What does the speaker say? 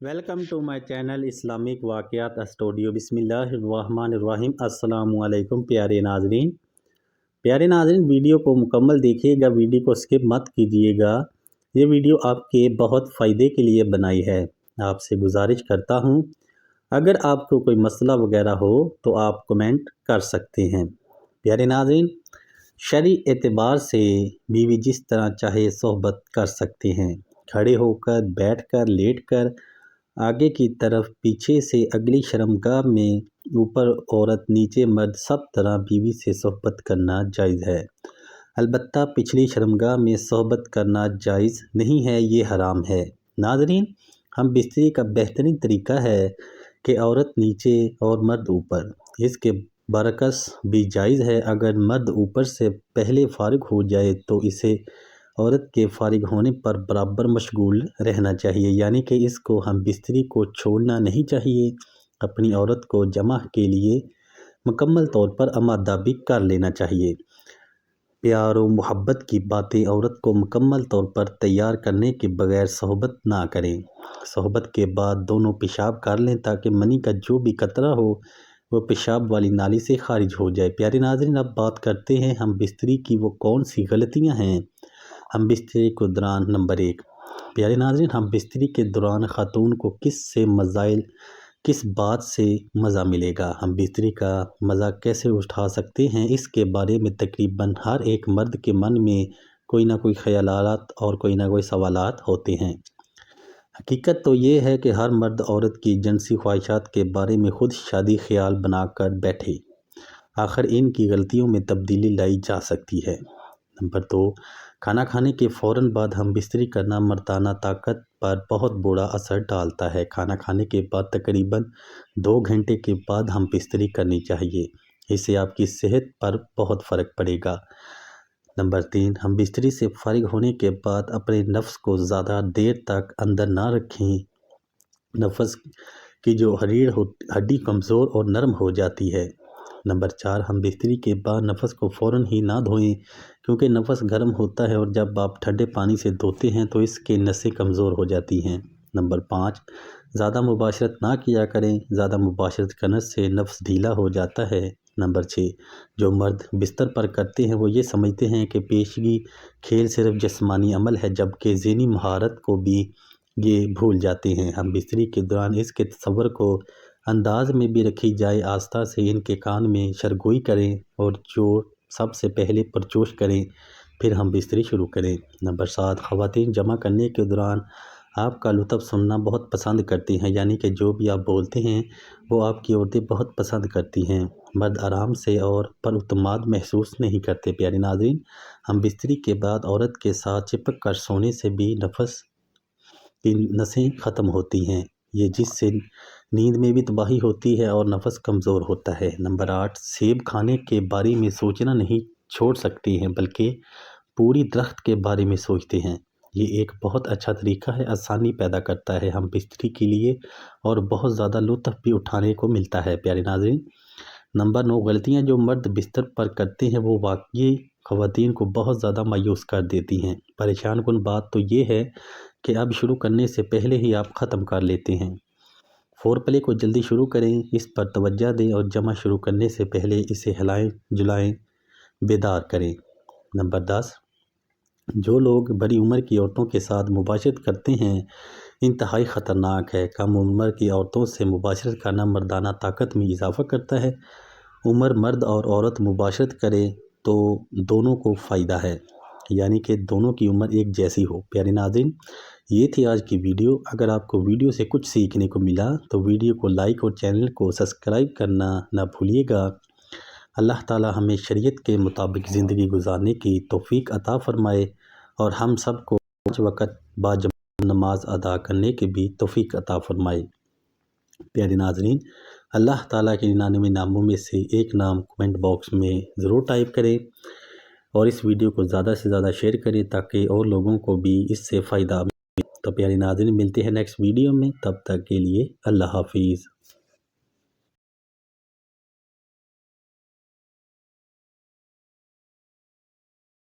Welcome to my channel Islamic वाक़यात studio. बिस्मिल्लाहिर्रहमानिर्रहीम। अस्सलामु अलैकुम प्यारे नाज़रीन, वीडियो को मुकम्मल देखिएगा, वीडियो को स्किप मत कीजिएगा। ये वीडियो आपके बहुत फ़ायदे के लिए बनाई है। आपसे गुजारिश करता हूँ, अगर आपको कोई मसला वगैरह हो तो आप कमेंट कर सकते हैं। प्यारे नाज़रीन, शरई एतबार से बीवी जिस तरह चाहे सोहबत कर सकते हैं, खड़े होकर, बैठकर, लेटकर, आगे की तरफ, पीछे से, अगली शर्मगाह में, ऊपर औरत, नीचे मर्द, सब तरह बीवी से सोहबत करना जायज़ है। अलबत्ता पिछली शर्मगाह में सोहबत करना जायज़ नहीं है, ये हराम है। नाज़रीन, हम बिस्तरी का बेहतरीन तरीका है कि औरत नीचे और मर्द ऊपर। इसके बरकस भी जायज़ है। अगर मर्द ऊपर से पहले फारिग हो जाए तो इसे औरत के फारिग होने पर बराबर मशगूल रहना चाहिए, यानी कि इसको हम बिस्तरी को छोड़ना नहीं चाहिए। अपनी औरत को जमा के लिए मुकम्मल तौर पर आमादा भी कर लेना चाहिए। प्यार और मोहब्बत की बातें औरत को मुकम्मल तौर पर तैयार करने के बगैर सोहबत ना करें। सोहबत के बाद दोनों पेशाब कर लें ताकि मनी का जो भी कतरा हो वो पेशाब वाली नाली से खारिज हो जाए। प्यारे नाज़रीन, अब बात करते हैं हम बिस्तरी की वो कौन सी गलतियां हैं हम बिस्तरी के दौरान। नंबर 1, प्यारे नाज़रीन, हम बिस्तरी के दौरान ख़ातून को किस बात से मज़ा मिलेगा, हम बिस्तरी का मज़ा कैसे उठा सकते हैं, इसके बारे में तकरीबन हर एक मर्द के मन में कोई ना कोई ख़यालात और कोई ना कोई सवालात होते हैं। हकीकत तो ये है कि हर मर्द औरत की जिनसी ख्वाहिशात के बारे में ख़ुद शादी ख्याल बनाकर बैठे। आखिर इनकी गलतियों में तब्दीली लाई जा सकती है। नंबर 2, खाना खाने के फ़ौरन बाद हम बिस्तरी करना मर्दाना ताकत पर बहुत बुरा असर डालता है। खाना खाने के बाद तकरीबन 2 घंटे के बाद हम बिस्तरी करनी चाहिए, इससे आपकी सेहत पर बहुत फ़र्क पड़ेगा। नंबर 3, हम बिस्तरी से फारिग होने के बाद अपने नफ्स को ज़्यादा देर तक अंदर ना रखें। नफ्स की जो हड्डी कमज़ोर और नरम हो जाती है। नंबर 4, हम बिस्तरी के बाद नफस को फ़ौरन ही ना धोएं, क्योंकि नफस गर्म होता है और जब आप ठंडे पानी से धोते हैं तो इसके नसें कमज़ोर हो जाती हैं। नंबर 5, ज़्यादा मुबाशरत ना किया करें, ज़्यादा मुबाशरत करने से नफ्स ढीला हो जाता है। नंबर 6, जो मर्द बिस्तर पर करते हैं वो ये समझते हैं कि पेशगी खेल सिर्फ जिस्मानी अमल है, जबकि ज़हनी महारत को भी ये भूल जाते हैं। हम बिस्तरी के दौरान इसके तस्वर को अंदाज में भी रखी जाए, आस्था से इनके कान में शरगोई करें और जो सबसे पहले परचोश करें, फिर हम बिस्तरी शुरू करें। नंबर 7, ख़वातीन जमा करने के दौरान आपका लुत्फ़ सुनना बहुत पसंद करती हैं, यानी कि जो भी आप बोलते हैं वो आपकी औरतें बहुत पसंद करती हैं। मर्द आराम से और परउतमाद महसूस नहीं करते। प्यारे नाज़रीन, हम बिस्तरी के बाद औरत के साथ चिपक कर सोने से भी नफस की नसें ख़त्म होती हैं, ये जिससे नींद में भी तबाही होती है और नफस कमज़ोर होता है। नंबर 8, सेब खाने के बारे में सोचना नहीं छोड़ सकते हैं, बल्कि पूरी दरख्त के बारे में सोचते हैं। ये एक बहुत अच्छा तरीका है, आसानी पैदा करता है हम बिस्तरी के लिए और बहुत ज़्यादा लुत्फ़ भी उठाने को मिलता है। प्यारे नाज़रीन, नंबर 9, गलतियाँ जो मर्द बिस्तर पर करते हैं वो वाकई ख़वातीन को बहुत ज़्यादा मायूस कर देती हैं। परेशान कुन बात तो ये है कि अब शुरू करने से पहले ही आप ख़त्म कर लेते हैं। फ़ोर प्ले को जल्दी शुरू करें, इस पर तवज्जो दें और जमा शुरू करने से पहले इसे हिलाएं जुलाएं, बेदार करें। नंबर 10, जो लोग बड़ी उम्र की औरतों के साथ मुबाशरत करते हैं इंतहाई ख़तरनाक है। कम उम्र की औरतों से मुबाशरत करना मर्दाना ताकत में इजाफ़ा करता है। उम्र मर्द और औरत मुबाशरत करे तो दोनों को फ़ायदा है, यानी कि दोनों की उम्र एक जैसी हो। प्यारे नाज़रीन, ये थी आज की वीडियो। अगर आपको वीडियो से कुछ सीखने को मिला तो वीडियो को लाइक और चैनल को सब्सक्राइब करना ना भूलिएगा। अल्लाह ताला हमें शरीयत के मुताबिक ज़िंदगी गुजारने की तौफीक अता फ़रमाए और हम सब को 5 वक़्त बाजमात नमाज अदा करने की भी तौफीक अता फ़रमाए। प्यारे नाज़रीन, अल्लाह ताला के 99 नामों में से एक नाम कमेंट बॉक्स में ज़रूर टाइप करें और इस वीडियो को ज़्यादा से ज़्यादा शेयर करें ताकि और लोगों को भी इससे फ़ायदा। तो प्यारे नाज़रीन, मिलते हैं नेक्स्ट वीडियो में, तब तक के लिए अल्लाह हाफिज़।